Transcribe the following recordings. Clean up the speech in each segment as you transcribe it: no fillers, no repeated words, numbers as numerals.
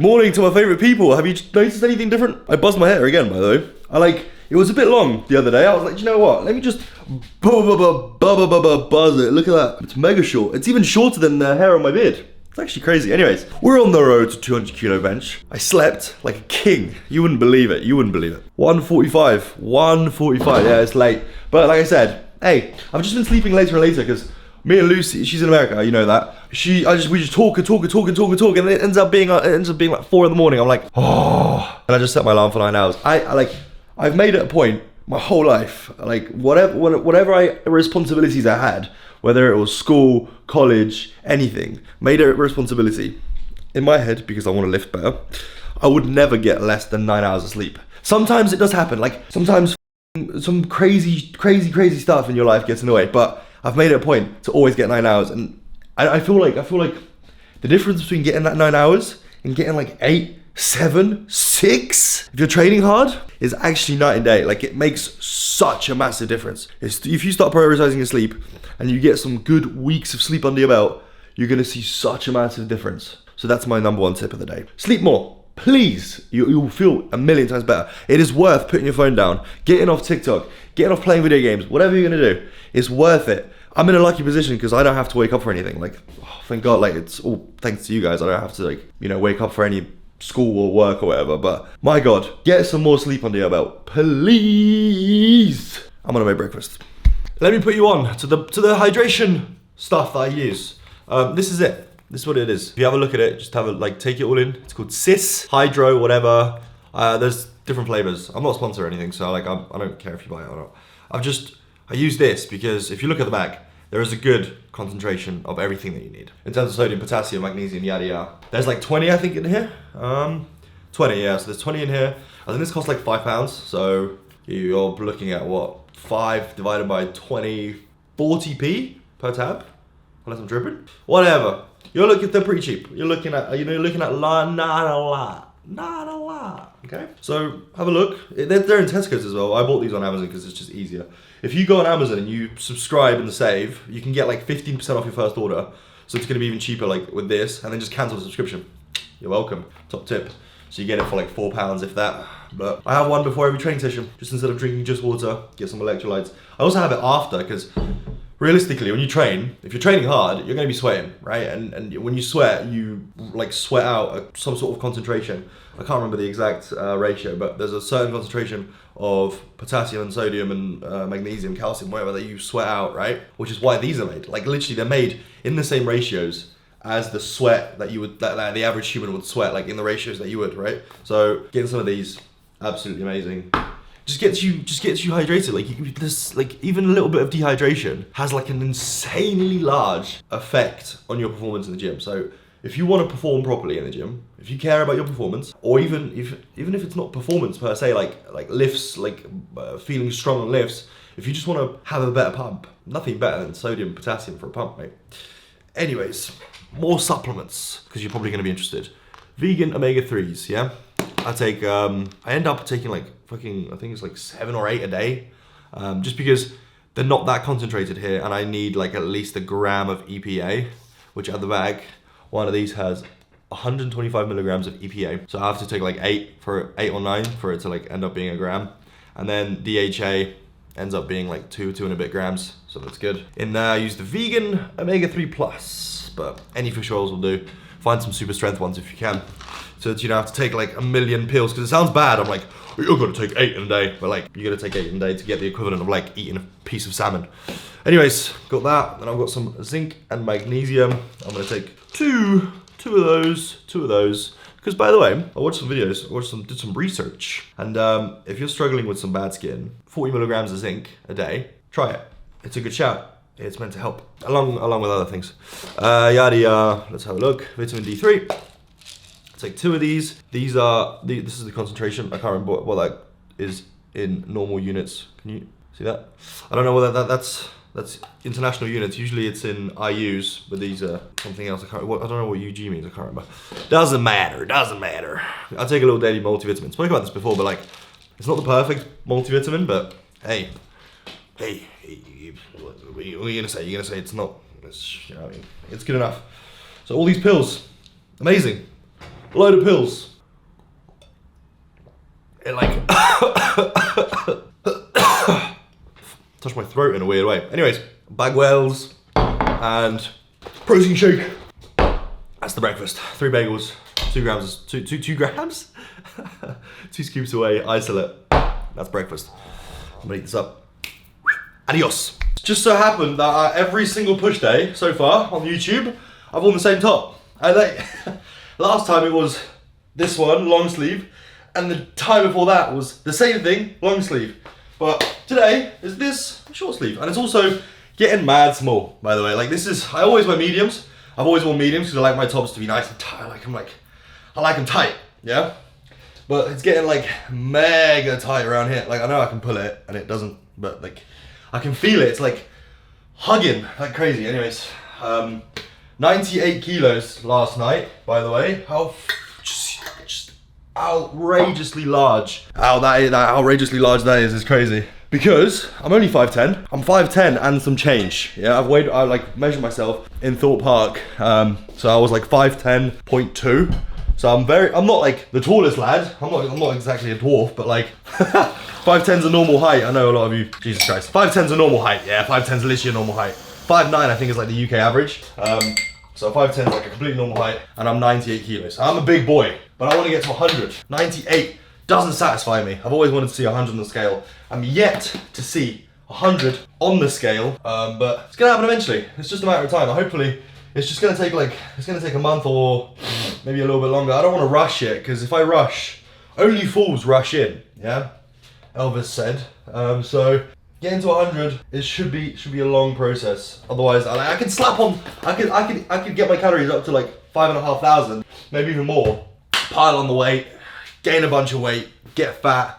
Good morning to my favourite people. Have you noticed anything different? I buzzed my hair again, by the way. It was a bit long the other day. I was like, do you know what? Let me just buzz it. Look at that. It's mega short. It's even shorter than the hair on my beard. It's actually crazy. Anyways, we're on the road to 200 kilo bench. I slept like a king. You wouldn't believe it. 1:45. Yeah, it's late. But like I said, hey, I've just been sleeping later and later because me and Lucy, she's in America, you know that. We just talk, and then it ends up being like 4 in the morning. I'm like, oh, and I just set my alarm for 9 hours. I've made it a point my whole life, like whatever responsibilities I had, whether it was school, college, anything, made it a responsibility in my head because I want to lift better. I would never get less than 9 hours of sleep. Sometimes it does happen, like sometimes some crazy stuff in your life gets in the way, but I've made it a point to always get 9 hours, and I feel like the difference between getting that 9 hours and getting like 8, 7, 6, if you're training hard, is actually night and day. Like, it makes such a massive difference. If you start prioritizing your sleep and you get some good weeks of sleep under your belt, you're gonna see such a massive difference. So that's my number one tip of the day. Sleep more. Please, you'll feel a million times better. It is worth putting your phone down, getting off TikTok, getting off playing video games, whatever you're gonna do. It's worth it. I'm in a lucky position because I don't have to wake up for anything. Like, oh, thank God, like it's all thanks to you guys. I don't have to wake up for any school or work or whatever. But my God, get some more sleep under your belt, please. I'm gonna make breakfast. Let me put you on to the hydration stuff that I use. This is it. This is what it is. If you have a look at it, just take it all in. It's called Cis Hydro, whatever. There's different flavors. I'm not sponsored or anything, so I don't care if you buy it or not. I use this because if you look at the back, there is a good concentration of everything that you need. In terms of sodium, potassium, magnesium, yada yada. There's like 20, I think, in here. 20, yeah, so there's 20 in here. I think this costs like £5, so you're looking at what? 5 divided by 20, 40p per tab? Unless I'm tripping. Whatever. They're pretty cheap. You're looking at not a lot, okay? So have a look. They're in Tesco's as well. I bought these on Amazon because it's just easier. If you go on Amazon and you subscribe and save, you can get like 15% off your first order. So it's gonna be even cheaper like with this, and then just cancel the subscription. You're welcome, top tip. So you get it for like £4 if that. But I have one before every training session, just instead of drinking just water, get some electrolytes. I also have it after because realistically, when you train, if you're training hard, you're gonna be sweating, right? And when you sweat, you like sweat out some sort of concentration. I can't remember the exact ratio, but there's a certain concentration of potassium and sodium and magnesium, calcium, whatever, that you sweat out, right? Which is why these are made. Like literally, they're made in the same ratios as the sweat that the average human would sweat, like in the ratios that you would, right? So getting some of these, absolutely amazing. Just gets you hydrated. Like even a little bit of dehydration has like an insanely large effect on your performance in the gym. So if you want to perform properly in the gym, if you care about your performance, or even if it's not performance per se, like lifts, feeling strong on lifts, if you just want to have a better pump, nothing better than sodium, potassium for a pump, mate. Anyways, more supplements because you're probably going to be interested. Vegan omega-3s, yeah. I end up taking like I think it's like 7 or 8 a day, just because they're not that concentrated here, and I need like at least 1 gram of EPA, which at the bag, one of these has 125 milligrams of EPA. So I have to take like 8 or 9 for it to like end up being 1 gram, and then DHA ends up being like 2 and a bit grams. So that's good. In there, I use the vegan omega-3 plus, but any fish oils will do. Find some super strength ones if you can, so that you don't have to take like 1 million pills, because it sounds bad. I'm like, you're gonna take 8 in a day, but like you gotta take 8 in a day to get the equivalent of like eating a piece of salmon. Anyways, got that. Then I've got some zinc and magnesium. I'm gonna take two of those, because by the way, I watched some videos, did some research, and if you're struggling with some bad skin, 40 milligrams of zinc a day, try it. It's a good shout. It's meant to help, along with other things. Yada yada. Let's have a look. Vitamin D3. Take 2 of these. This is the concentration. I can't remember what that is in normal units. Can you see that? I don't know whether that's international units. Usually it's in IUs, but these are something else. I don't know what UG means. I can't remember. Doesn't matter. I'll take a little daily multivitamin. Spoke about this before, but like, it's not the perfect multivitamin, but hey, what are you gonna say? You're gonna say it's not. You know what I mean? It's good enough. So all these pills, amazing. load of pills. It like touched my throat in a weird way. Anyways, Bagwells and protein shake. That's the breakfast. 3 bagels, 2 grams, 2 grams? 2 scoops away, isolate. That's breakfast. I'm gonna eat this up. Adios. Just so happened that every single push day so far on YouTube, I've worn the same top. Last time it was this one, long sleeve, and the time before that was the same thing, long sleeve. But today is this short sleeve, and it's also getting mad small, by the way. Like this is, I always wear mediums. I've always worn mediums because I like my tops to be nice and tight. I like them tight, yeah? But it's getting like mega tight around here. Like I know I can pull it and it doesn't, but like I can feel it. It's like hugging like crazy. Anyways, 98 kilos last night, by the way. How just outrageously large. How that outrageously large that is crazy. Because I'm only 5'10". I'm 5'10" and some change. Yeah, I like measured myself in Thorpe Park. So I was like 5'10.2". So I'm not like the tallest lad. I'm not exactly a dwarf, but like 5'10's a normal height. I know a lot of you, Jesus Christ. 5'10's a normal height. Yeah, 5'10's literally a normal height. 5'9" I think is like the UK average. So 5'10 is like a completely normal height, and I'm 98 kilos. I'm a big boy, but I want to get to 100. 98 doesn't satisfy me. I've always wanted to see 100 on the scale. I'm yet to see 100 on the scale, but it's gonna happen eventually. It's just a matter of time. Hopefully, it's just gonna take a month or maybe a little bit longer. I don't want to rush it, because if I rush, only fools rush in. Yeah, Elvis said. So getting to 100, it should be a long process. Otherwise, I could slap on. I could get my calories up to like 5,500, maybe even more. Pile on the weight, gain a bunch of weight, get fat,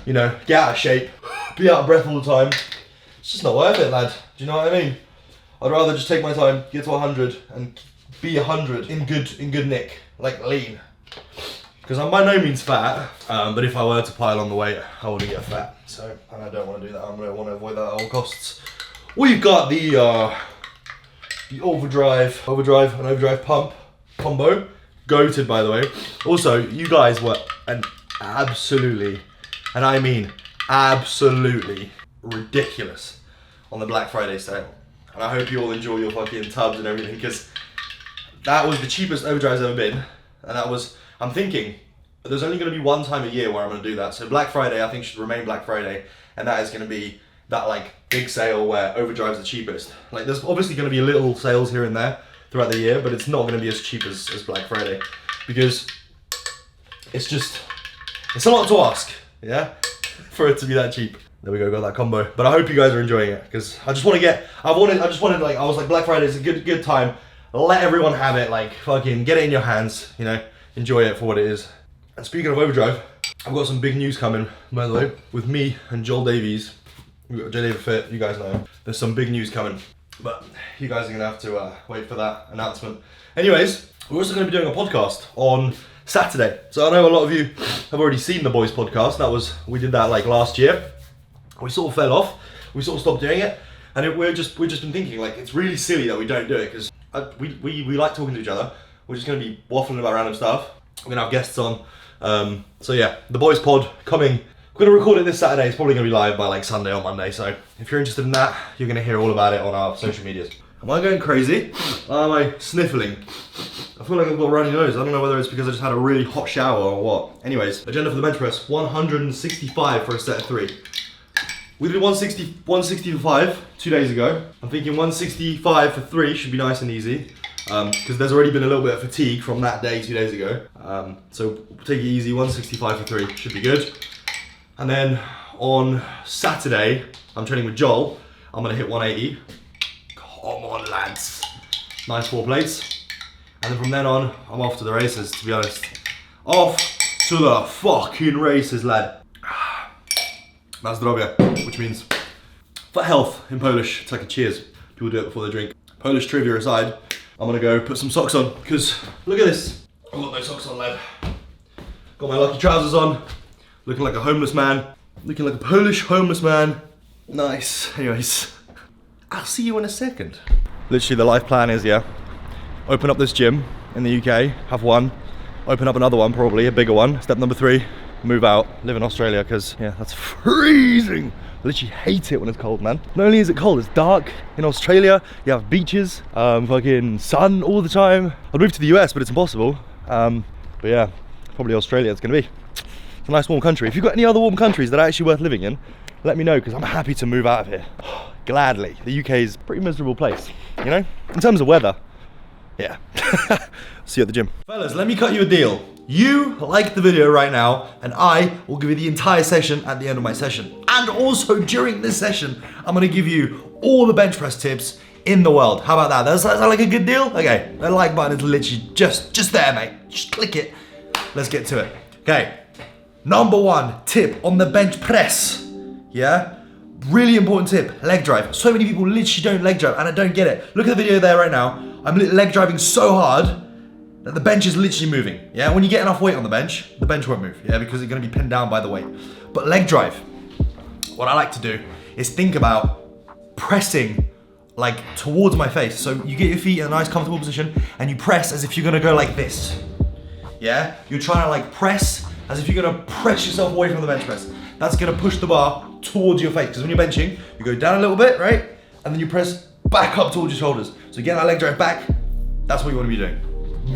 you know, get out of shape, be out of breath all the time. It's just not worth it, lad. Do you know what I mean? I'd rather just take my time, get to 100, and be 100 in good nick, like lean. Because I'm by no means fat, but if I were to pile on the weight, I wouldn't get fat. So, and I don't want to do that. I'm going to want to avoid that at all costs. We've got the overdrive and overdrive pump combo. Goated, by the way. Also, you guys were an absolutely, and I mean absolutely ridiculous on the Black Friday sale. And I hope you all enjoy your fucking tubs and everything, because that was the cheapest overdrive's ever been. And that was, I'm thinking, there's only going to be one time a year where I'm going to do that. So Black Friday, I think, should remain Black Friday. And that is going to be that like big sale where overdrive's the cheapest. Like there's obviously going to be little sales here and there throughout the year, but it's not going to be as cheap as Black Friday, because it's a lot to ask, yeah, for it to be that cheap. There we go, got that combo. But I hope you guys are enjoying it, because I was like, Black Friday is a good time. Let everyone have it, like fucking get it in your hands, you know, enjoy it for what it is. And speaking of overdrive, I've got some big news coming, by the way, with me and Joel Davies. We've got J David Fit, you guys know him. There's some big news coming, but you guys are gonna have to wait for that announcement. Anyways, we're also gonna be doing a podcast on Saturday. So I know a lot of you have already seen the boys podcast. We did that like last year. We sort of fell off. We sort of stopped doing it, and we've just been thinking like it's really silly that we don't do it, because we like talking to each other. We're just gonna be waffling about random stuff. We're gonna have guests on. So yeah, the boys pod coming. We're gonna record it this Saturday. It's probably gonna be live by like Sunday or Monday. So if you're interested in that, you're gonna hear all about it on our social medias. Am I going crazy? Am I sniffling? I feel like I've got a runny nose. I don't know whether it's because I just had a really hot shower or what. Anyways, agenda for the bench press, 165 for a set of 3. We did 160 for 5 2 days ago. I'm thinking 165 for 3 should be nice and easy, because there's already been a little bit of fatigue from that day 2 days ago. So take it easy, 165 for 3 should be good. And then on Saturday, I'm training with Joel. I'm gonna hit 180. Come on, lads. Nice 4 plates. And then from then on, I'm off to the races, to be honest. Off to the fucking races, lad. Na zdrowie, which means for health in Polish. It's like a cheers. People do it before they drink. Polish trivia aside, I'm gonna go put some socks on, because look at this. I've got no socks on, lad. Got my lucky trousers on. Looking like a homeless man. Looking like a Polish homeless man. Nice. Anyways, I'll see you in a second. Literally the life plan is, yeah, open up this gym in the UK, have one, open up another one, probably a bigger one. Step number 3, move out, live in Australia, because yeah, that's freezing. I literally hate it when it's cold, man. Not only is it cold, it's dark. In Australia, you have beaches, fucking sun all the time. I'd move to the US, but it's impossible. But yeah, probably Australia it's gonna be. It's a nice warm country. If you've got any other warm countries that are actually worth living in, let me know, because I'm happy to move out of here. Gladly. The UK is a pretty miserable place, you know? In terms of weather, yeah. See you at the gym. Fellas, let me cut you a deal. You like the video right now, and I will give you the entire session at the end of my session. And also during this session, I'm gonna give you all the bench press tips in the world. How about that? Does that sound like a good deal? Okay, the like button is literally just there, mate. Just click it. Let's get to it. Okay, number 1 tip on the bench press. Yeah? Really important tip, leg drive. So many people literally don't leg drive, and I don't get it. Look at the video there right now. I'm leg driving so hard that the bench is literally moving. Yeah, when you get enough weight on the bench won't move. Yeah, because it's gonna be pinned down by the weight. But leg drive, what I like to do is think about pressing like towards my face. So you get your feet in a nice comfortable position and you press as if you're gonna go like this. Yeah, you're trying to like press as if you're gonna press yourself away from the bench press. That's gonna push the bar towards your face. Because when you're benching, you go down a little bit, right? And then you press back up towards your shoulders. So get that leg drive back, that's what you wanna be doing.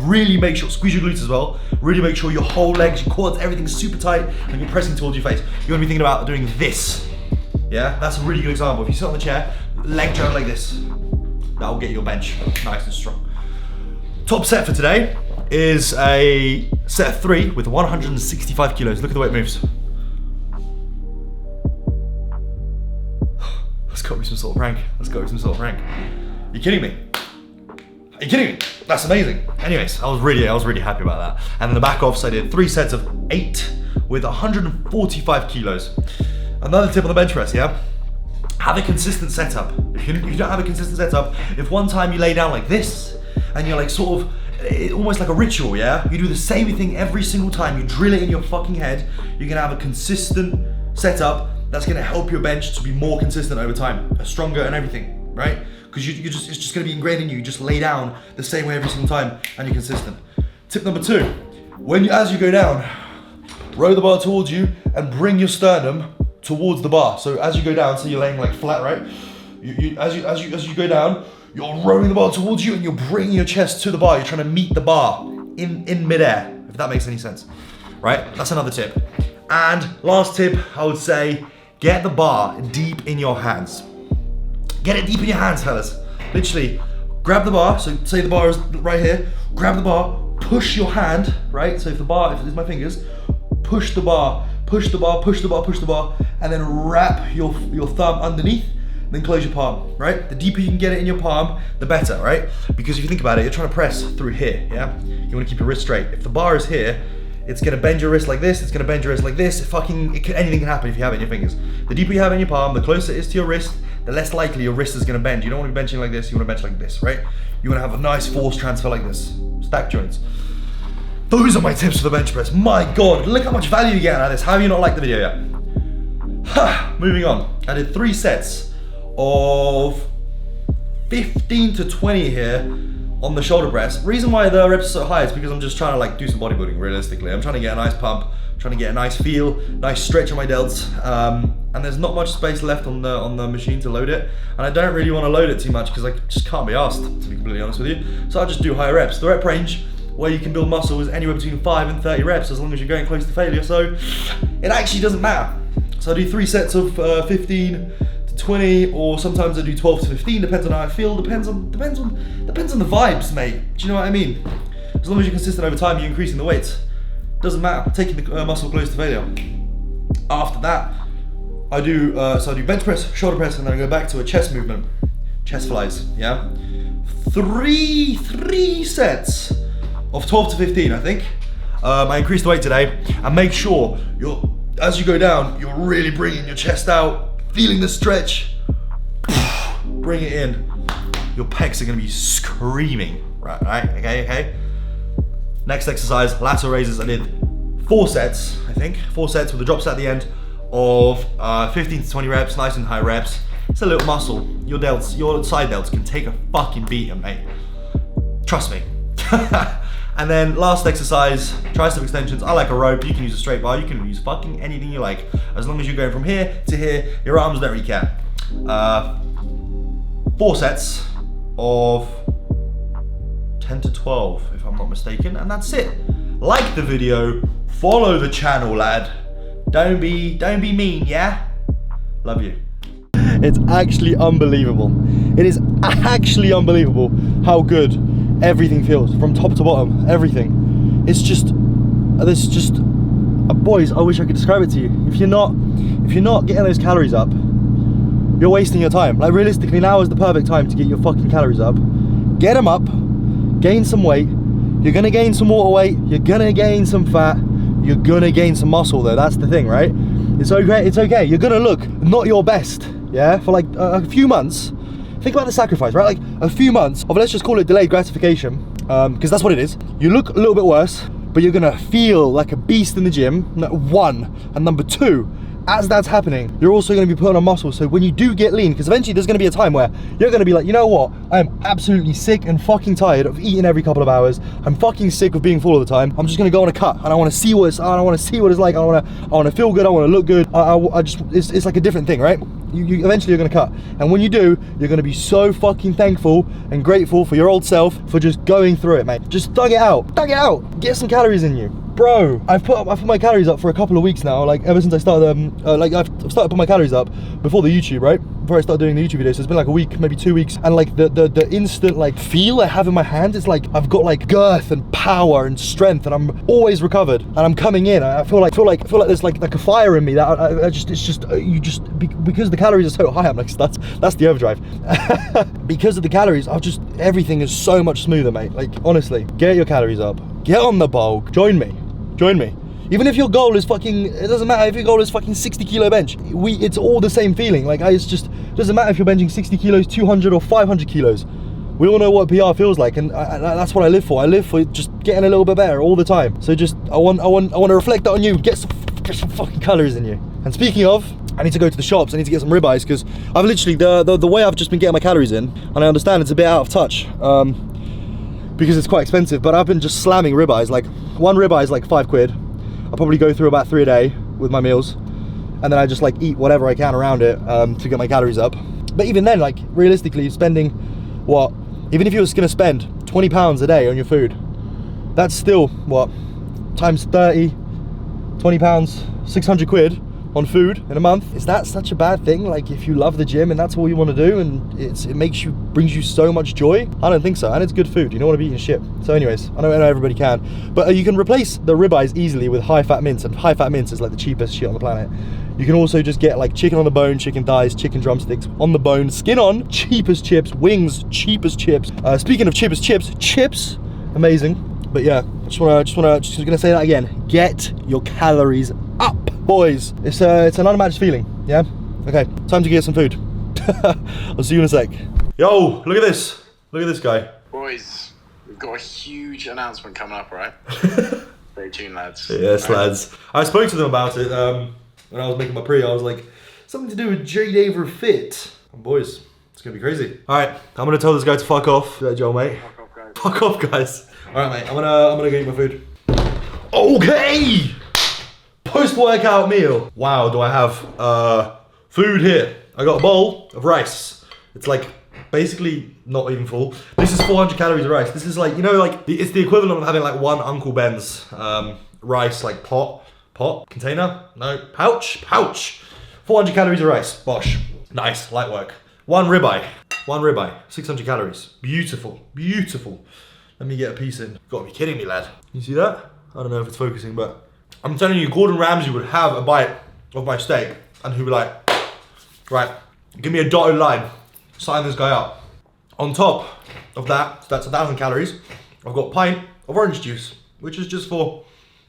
Really make sure, squeeze your glutes as well. Really make sure your whole legs, your quads, everything's super tight and you're pressing towards your face. You're gonna be thinking about doing this. Yeah, that's a really good example. If you sit on the chair, leg drive like this, that'll get your bench nice and strong. Top set for today is a set of 3 with 165 kilos. Look at the way it moves. Let's go with some sort of rank. Let's go with some sort of rank. You kidding me? Are you kidding me? That's amazing. Anyways, I was really happy about that. And then the back offs, I did 3 sets of 8 with 145 kilos. Another tip on the bench press, yeah? Have a consistent setup. If you don't have a consistent setup, if one time you lay down like this, and you're like sort of, almost like a ritual, yeah? You do the same thing every single time, you drill it in your fucking head, you're gonna have a consistent setup that's gonna help your bench to be more consistent over time, stronger and everything, right? Because it's just gonna be ingrained in you. You just lay down the same way every single time and you're consistent. Tip number 2, as you go down, row the bar towards you and bring your sternum towards the bar. So as you go down, so you're laying like flat, right? As you go down, you're rowing the bar towards you and you're bringing your chest to the bar. You're trying to meet the bar in midair, if that makes any sense, right? That's another tip. And last tip, I would say, get the bar deep in your hands. Get it deep in your hands, fellas. Literally, grab the bar. So say the bar is right here. Grab the bar, push your hand, right? So if it's my fingers, push the bar, push the bar, push the bar, push the bar, and then wrap your thumb underneath, then close your palm, right? The deeper you can get it in your palm, the better, right? Because if you think about it, you're trying to press through here, yeah? You wanna keep your wrist straight. If the bar is here, it's gonna bend your wrist like this, it's gonna bend your wrist like this. Anything can happen if you have it in your fingers. The deeper you have it in your palm, the closer it is to your wrist, the less likely your wrist is gonna bend. You don't wanna be benching like this, you wanna bench like this, right? You wanna have a nice force transfer like this. Stack joints. Those are my tips for the bench press. My God, look how much value you're getting out of this. How have you not liked the video yet? Moving on. I did 3 sets of 15 to 20 here on the shoulder press. Reason why the reps are so high is because I'm just trying to like do some bodybuilding realistically. I'm trying to get a nice pump, trying to get a nice feel, nice stretch on my delts. And there's not much space left on the machine to load it. And I don't really want to load it too much because I just can't be asked, to be completely honest with you. So I'll just do higher reps. The rep range where you can build muscle is anywhere between 5 and 30 reps as long as you're going close to failure. So it actually doesn't matter. So I do 3 sets of 15 to 20, or sometimes I do 12 to 15, depends on how I feel, depends on the vibes, mate. Do you know what I mean? As long as you're consistent over time, you're increasing the weights. Doesn't matter, taking the muscle close to failure. After that, I do bench press, shoulder press, and then I go back to a chest movement. Chest flies, yeah? Three sets of 12 to 15, I think. I increased the weight today, and make sure as you go down, you're really bringing your chest out, feeling the stretch. Bring it in. Your pecs are gonna be screaming, right, okay. Next exercise, lateral raises. I did 4 sets, I think. 4 sets with a drop set at the end of 15 to 20 reps, nice and high reps. It's a little muscle. Your delts, your side delts can take a fucking beating, mate. Trust me. And then last exercise, tricep extensions. I like a rope. You can use a straight bar. You can use fucking anything you like. As long as you're going from here to here, your arms don't really care. 4 sets of 10 to 12, if I'm not mistaken, and that's it. Like the video, follow the channel, lad. Don't be mean, yeah? Love you. It's actually unbelievable. It is actually unbelievable how good everything feels from top to bottom. Everything. It's just, boys. I wish I could describe it to you. If you're not getting those calories up, you're wasting your time. Like realistically, now is the perfect time to get your fucking calories up. Get them up, gain some weight. You're gonna gain some water weight. You're gonna gain some fat. You're gonna gain some muscle though. That's the thing, right? It's okay. It's okay. You're gonna look not your best. Yeah, for like a few months. Think about the sacrifice, right? Like a few months of, let's just call it delayed gratification, because that's what it is. You look a little bit worse, but you're gonna feel like a beast in the gym, 1. And number 2, as that's happening, you're also gonna be putting on muscle. So when you do get lean, because eventually there's gonna be a time where you're gonna be like, you know what? I'm absolutely sick and fucking tired of eating every couple of hours. I'm fucking sick of being full all the time. I'm just gonna go on a cut, and I wanna see what it's like. I wanna feel good, I wanna look good. It's like a different thing, right? You eventually you're gonna cut, and when you do, you're gonna be so fucking thankful and grateful for your old self for just going through it, mate. Just thug it out, get some calories in you, bro. I've put my calories up for a couple of weeks now, like ever since I started, I've started putting my calories up before the YouTube, right? Before I started doing the YouTube videos, so it's been like a week, maybe 2 weeks, and like the instant like feel I have in my hands, it's like I've got like girth and power and strength, and I'm always recovered, and I'm coming in. I feel like there's like a fire in me that because the calories are so high, I'm like, that's the overdrive. Because of the calories, everything is so much smoother, mate. Like honestly, get your calories up, get on the bulk, join me. Even if your goal is it doesn't matter if your goal is fucking 60 kilo bench. It's all the same feeling. Like it doesn't matter if you're benching 60 kilos, 200 or 500 kilos. We all know what PR feels like, and that's what I live for. I live for just getting a little bit better all the time. So I want to reflect that on you. Get some fucking calories in you. And speaking of, I need to go to the shops. I need to get some ribeyes, because I've literally the way I've just been getting my calories in, and I understand it's a bit out of touch. Because it's quite expensive, but I've been just slamming ribeyes. Like one ribeye is like £5. I'll probably go through about 3 a day with my meals, and then I just like eat whatever I can around it to get my calories up. But even then, like realistically, spending what? Even if you was gonna spend £20 a day on your food, that's still what? Times 30, £20, 600 quid on food in a month. Is that such a bad thing? Like if you love the gym and that's all you want to do, and brings you so much joy? I don't think so. And it's good food. You don't want to be eating shit. So anyways, I know everybody can, but you can replace the ribeyes easily with high fat mince, and high fat mince is like the cheapest shit on the planet. You can also just get like chicken on the bone, chicken thighs, chicken drumsticks on the bone, skin on, cheap as chips, wings, cheap as chips. Speaking of cheap as chips, amazing. But yeah, just gonna say that again. Get your calories up, boys. It's an unmatched feeling. Yeah. Okay, time to get some food. I'll see you in a sec. Yo, look at this. Look at this guy. Boys, we've got a huge announcement coming up, right? Stay tuned, lads. Yes, lads. I spoke to them about it when I was making my pre. I was like, something to do with J Daver Fit. And boys, it's gonna be crazy. All right, I'm gonna tell this guy to fuck off. Is that Joel, mate? Fuck off, guys. Fuck off, guys. All right, mate. I'm gonna go eat my food. Okay. Post-workout meal. Wow, do I have food here? I got a bowl of rice. It's like basically not even full. This is 400 calories of rice. This is like, you know, like it's the equivalent of having like one Uncle Ben's rice like pot, container, no, pouch. 400 calories of rice, bosh. Nice, light work. One ribeye, 600 calories. Beautiful. Let me get a piece in. Gotta be kidding me, lad. You see that? I don't know if it's focusing, but I'm telling you, Gordon Ramsay would have a bite of my steak and he'd be like, right, give me a dotted line, sign this guy up. On top of that, so that's 1,000 calories, I've got a pint of orange juice, which is just for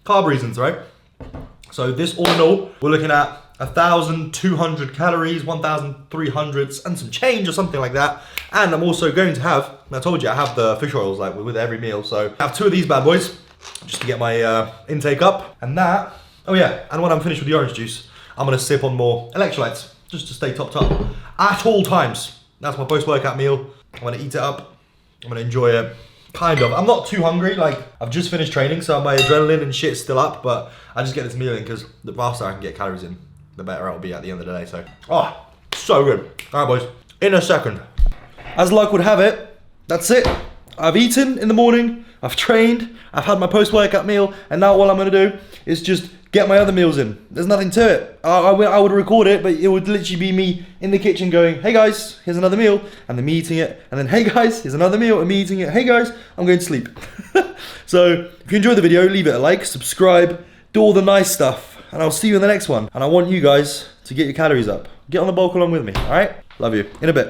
carb reasons, right? So this all in all, we're looking at 1,200 calories, 1,300 and some change or something like that. And I'm also going to have, I told you I have the fish oils like with every meal, so I have 2 of these bad boys just to get my intake up. And that, oh yeah, and when I'm finished with the orange juice, I'm gonna sip on more electrolytes just to stay topped up at all times. That's my post-workout meal. I'm gonna eat it up, I'm gonna enjoy it, Kind of. I'm not too hungry. Like, I've just finished training, so my adrenaline and shit's still up, but I just get this meal in because the faster I can get calories in, the better it'll be at the end of the day. So, oh, so good. All right, boys. In a second. As luck would have it, that's it. I've eaten in the morning, I've trained, I've had my post-workout meal, and now all I'm gonna do is just get my other meals in. There's nothing to it. I would record it, but it would literally be me in the kitchen going, hey guys, here's another meal, and then me eating it, and then hey guys, here's another meal, and me eating it, hey guys, I'm going to sleep. So, if you enjoyed the video, leave it a like, subscribe, do all the nice stuff, and I'll see you in the next one. And I want you guys to get your calories up. Get on the bulk along with me, alright? Love you. In a bit.